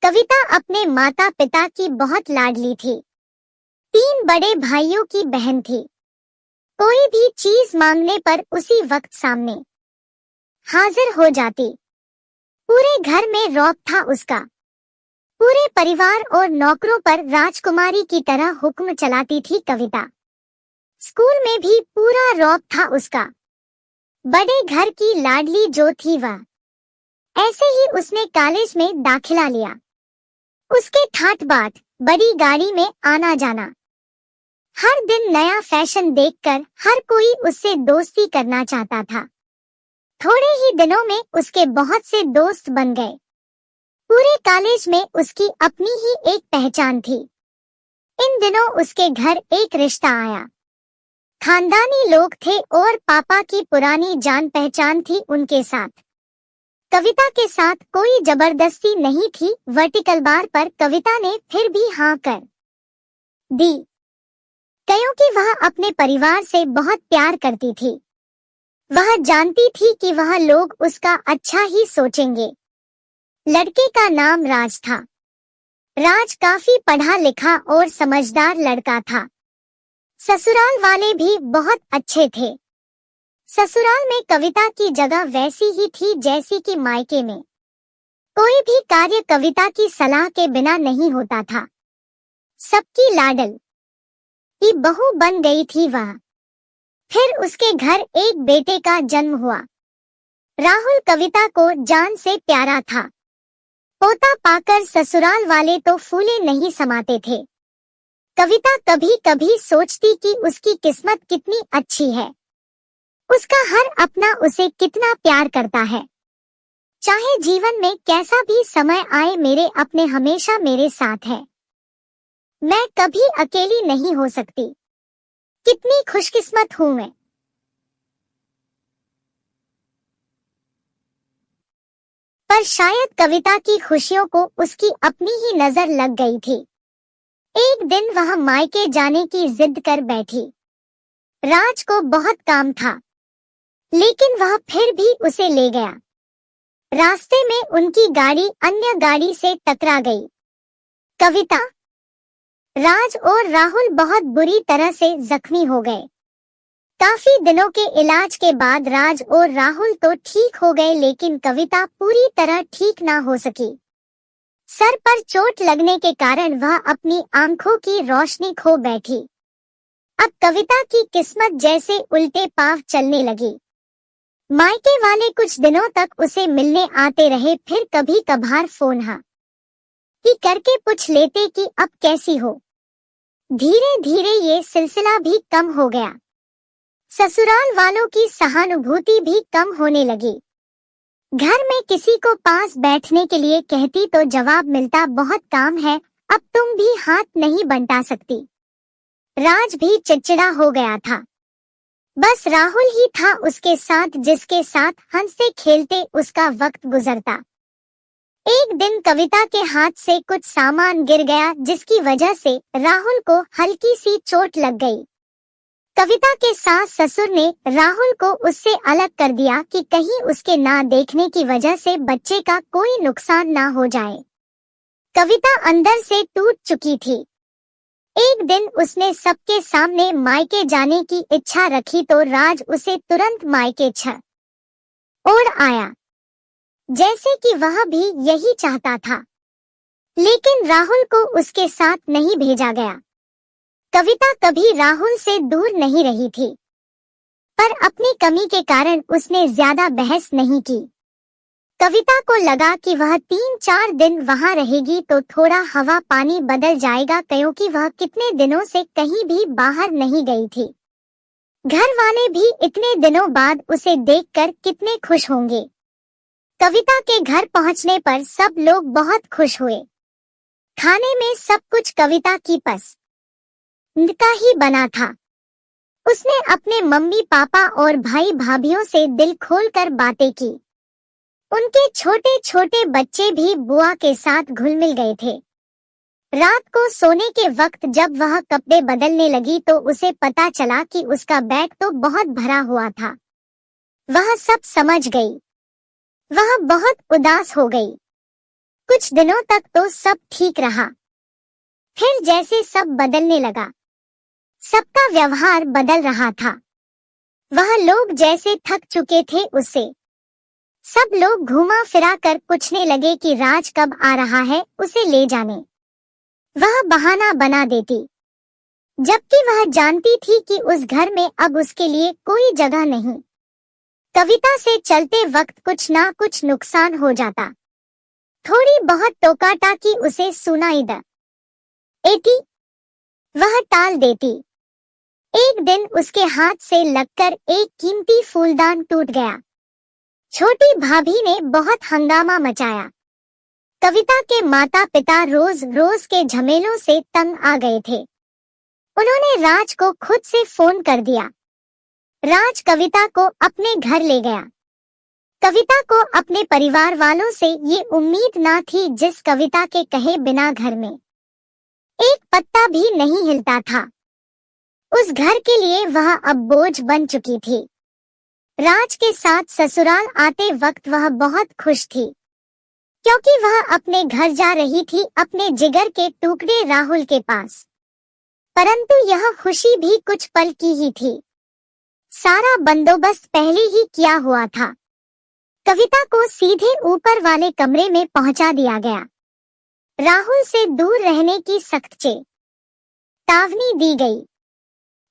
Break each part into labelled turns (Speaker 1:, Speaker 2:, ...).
Speaker 1: कविता अपने माता पिता की बहुत लाडली थी। 3 बड़े भाइयों की बहन थी। कोई भी चीज मांगने पर उसी वक्त सामने हाजिर हो जाती। पूरे घर में रौब था उसका। पूरे परिवार और नौकरों पर राजकुमारी की तरह हुक्म चलाती थी कविता। स्कूल में भी पूरा रौब था उसका। बड़े घर की लाडली जो थी वह। ऐसे ही उसने कॉलेज में दाखिला लिया। उसके ठाट बाट, बड़ी गाड़ी में आना जाना। हर दिन नया फैशन देखकर हर कोई उससे दोस्ती करना चाहता था। थोड़े ही दिनों में उसके बहुत से दोस्त बन गए। पूरे कॉलेज में उसकी अपनी ही एक पहचान थी। इन दिनों उसके घर एक रिश्ता आया। खानदानी लोग थे और पापा की पुरानी जान पहचान थी उनके साथ। कविता के साथ कोई जबरदस्ती नहीं थी। वर्टिकल बार पर कविता ने फिर भी हाँ कर दी, क्योंकि वह अपने परिवार से बहुत प्यार करती थी। वह जानती थी कि वह लोग उसका अच्छा ही सोचेंगे। लड़के का नाम राज था। राज काफी पढ़ा लिखा और समझदार लड़का था। ससुराल वाले भी बहुत अच्छे थे। ससुराल में कविता की जगह वैसी ही थी जैसी कि मायके में। कोई भी कार्य कविता की सलाह के बिना नहीं होता था। सबकी लाडल की बहू बन गई थी वह। फिर उसके घर एक बेटे का जन्म हुआ। राहुल कविता को जान से प्यारा था। पोता पाकर ससुराल वाले तो फूले नहीं समाते थे। कविता कभी कभी सोचती कि उसकी किस्मत कितनी अच्छी है। उसका हर अपना उसे कितना प्यार करता है। चाहे जीवन में कैसा भी समय आए, मेरे अपने हमेशा मेरे साथ है। मैं कभी अकेली नहीं हो सकती। कितनी खुशकिस्मत हूँ मैं। पर शायद कविता की खुशियों को उसकी अपनी ही नजर लग गई थी। एक दिन वह मायके जाने की जिद कर बैठी। राज को बहुत काम था, लेकिन वह फिर भी उसे ले गया। रास्ते में उनकी गाड़ी अन्य गाड़ी से टकरा गई। कविता, राज और राहुल बहुत बुरी तरह से जख्मी हो गए। काफी दिनों के इलाज के बाद राज और राहुल तो ठीक हो गए, लेकिन कविता पूरी तरह ठीक ना हो सकी। सर पर चोट लगने के कारण वह अपनी आंखों की रोशनी खो बैठी। अब कविता की किस्मत जैसे उल्टे पांव चलने लगी। मायके वाले कुछ दिनों तक उसे मिलने आते रहे, फिर कभी कभार फोन हाँ ही करके पूछ लेते कि अब कैसी हो। धीरे धीरे ये सिलसिला भी कम हो गया। ससुराल वालों की सहानुभूति भी कम होने लगी। घर में किसी को पास बैठने के लिए कहती तो जवाब मिलता, बहुत काम है, अब तुम भी हाथ नहीं बंटा सकती। राज भी चिड़चिड़ा हो गया था। बस राहुल ही था उसके साथ, जिसके साथ हंसते खेलते उसका वक्त गुजरता। एक दिन कविता के हाथ से कुछ सामान गिर गया, जिसकी वजह से राहुल को हल्की सी चोट लग गई। कविता के सास ससुर ने राहुल को उससे अलग कर दिया कि कहीं उसके ना देखने की वजह से बच्चे का कोई नुकसान ना हो जाए। कविता अंदर से टूट चुकी थी। एक दिन उसने सबके सामने मायके जाने की इच्छा रखी तो राज उसे तुरंत मायके छोड़ आया, जैसे कि वह भी यही चाहता था। लेकिन राहुल को उसके साथ नहीं भेजा गया। कविता कभी राहुल से दूर नहीं रही थी, पर अपनी कमी के कारण उसने ज्यादा बहस नहीं की। कविता को लगा कि वह 3-4 दिन वहां रहेगी तो थोड़ा हवा पानी बदल जाएगा, क्योंकि वह कितने दिनों से कहीं भी बाहर नहीं गई थी। घर वाले भी इतने दिनों बाद उसे देखकर कितने खुश होंगे। कविता के घर पहुंचने पर सब लोग बहुत खुश हुए। खाने में सब कुछ कविता की पसंद का ही बना था। उसने अपने मम्मी पापा और भाई भाभीियों से दिल खोलकर बातें की। उनके छोटे छोटे बच्चे भी बुआ के साथ घुल मिल गए थे। रात को सोने के वक्त जब वह कपड़े बदलने लगी तो उसे पता चला कि उसका बैग तो बहुत भरा हुआ था। वह सब समझ गई। वह बहुत उदास हो गई। कुछ दिनों तक तो सब ठीक रहा, फिर जैसे सब बदलने लगा। सबका व्यवहार बदल रहा था। वह लोग जैसे थक चुके थे उससे। सब लोग घुमा फिरा कर पूछने लगे कि राज कब आ रहा है, उसे ले जाने। वह बहाना बना देती, जबकि वह जानती थी कि उस घर में अब उसके लिए कोई जगह नहीं। कविता से चलते वक्त कुछ ना कुछ नुकसान हो जाता। थोड़ी बहुत टोका-टाकी उसे सुनाई देती, वह टाल देती। एक दिन उसके हाथ से लगकर एक कीमती फूलदान टूट गया। छोटी भाभी ने बहुत हंगामा मचाया। कविता के माता पिता रोज रोज के झमेलों से तंग आ गए थे। उन्होंने राज को खुद से फोन कर दिया। राज कविता को अपने घर ले गया। कविता को अपने परिवार वालों से ये उम्मीद ना थी, जिस कविता के कहे बिना घर में एक पत्ता भी नहीं हिलता था। उस घर के लिए वह अब बोझ बन चुकी थी। राज के साथ ससुराल आते वक्त वह बहुत खुश थी, क्योंकि वह अपने घर जा रही थी, अपने जिगर के टुकड़े राहुल के पास। परंतु यह खुशी भी कुछ पल की ही थी। सारा बंदोबस्त पहले ही किया हुआ था। कविता को सीधे ऊपर वाले कमरे में पहुंचा दिया गया। राहुल से दूर रहने की सख्त चेतावनी दी गई।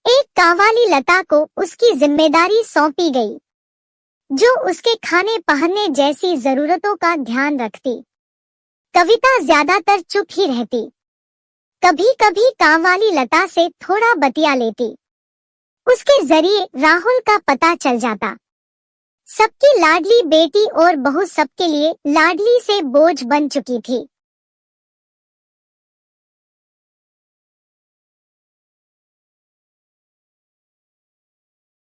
Speaker 1: एक कांवाली लता को उसकी जिम्मेदारी सौंपी गई, जो उसके खाने पहनने जैसी जरूरतों का ध्यान रखती। कविता ज्यादातर चुप ही रहती। कभी कभी कांवाली लता से थोड़ा बतिया लेती। उसके जरिए राहुल का पता चल जाता। सबकी लाडली बेटी और बहू सबके लिए लाडली से बोझ बन चुकी थी।